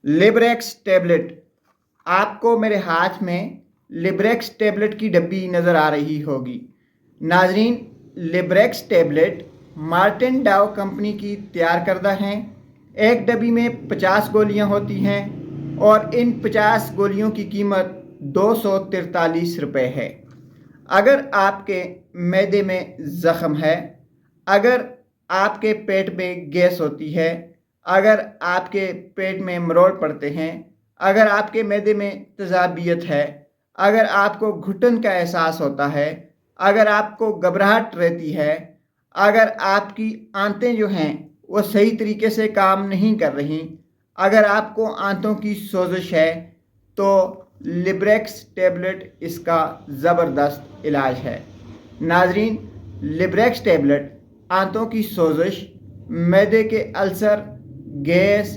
Librax tablet. आपको मेरे हाथ में लिब्रेक्स टैबलेट की डब्बी नज़र आ रही होगी। नाजरीन, लिब्रेक्स टैबलेट मार्टिन डाव कंपनी की तैयार करदा हैं। एक डब्बी में 50 गोलियां होती हैं और इन 50 गोलियों की कीमत 243 रुपये है। अगर आपके मैदे में ज़ख़म है, अगर आपके पेट में गैस होती है, अगर आपके पेट में मरोड़ पड़ते हैं, अगर आपके मैदे में तेज़ाबियत है, अगर आपको घुटन का एहसास होता है, अगर आपको घबराहट रहती है, अगर आपकी आंतें जो हैं वो सही तरीके से काम नहीं कर रही, अगर आपको आंतों की सोजिश है, तो लिब्रेक्स टैबलेट इसका ज़बरदस्त इलाज है। नाजरीन, लिब्रेक्स टैबलेट आंतों की सोजिश, मैदे के अल्सर, गैस,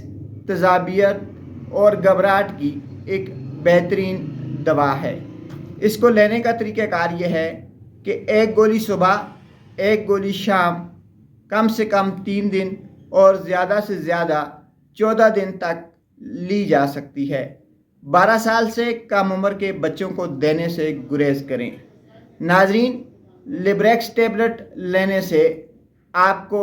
तेज़ाबियत और घबराहट की एक बेहतरीन दवा है। इसको लेने का तरीक़ाकार ये है कि एक गोली सुबह, एक गोली शाम, कम से कम 3 दिन और ज़्यादा से ज़्यादा 14 दिन तक ली जा सकती है। 12 साल से कम उम्र के बच्चों को देने से गुरेज करें। नाजरीन, लिब्रेक्स टैबलेट लेने से आपको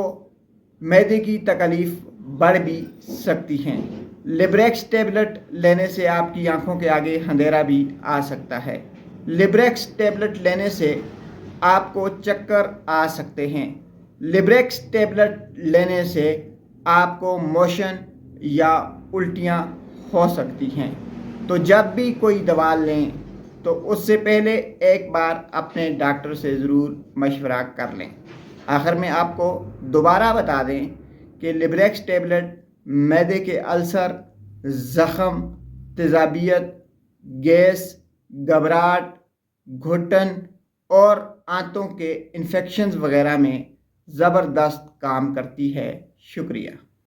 मैदे की तकलीफ़ बढ़ भी सकती हैं। लिब्रेक्स टैबलेट लेने से आपकी आंखों के आगे अंधेरा भी आ सकता है। लिब्रेक्स टैबलेट लेने से आपको चक्कर आ सकते हैं। लिब्रेक्स टैबलेट लेने से आपको मोशन या उल्टियाँ हो सकती हैं। तो जब भी कोई दवा लें तो उससे पहले एक बार अपने डॉक्टर से ज़रूर मशवरा कर लें। आखिर में आपको दोबारा बता दें कि लिब्रेक्स टैबलेट मैदे के अल्सर, ज़ख़म, तेज़ाबियत, गैस, घबराहट, घुटन और आंतों के इन्फेक्शंस वगैरह में ज़बरदस्त काम करती है। शुक्रिया।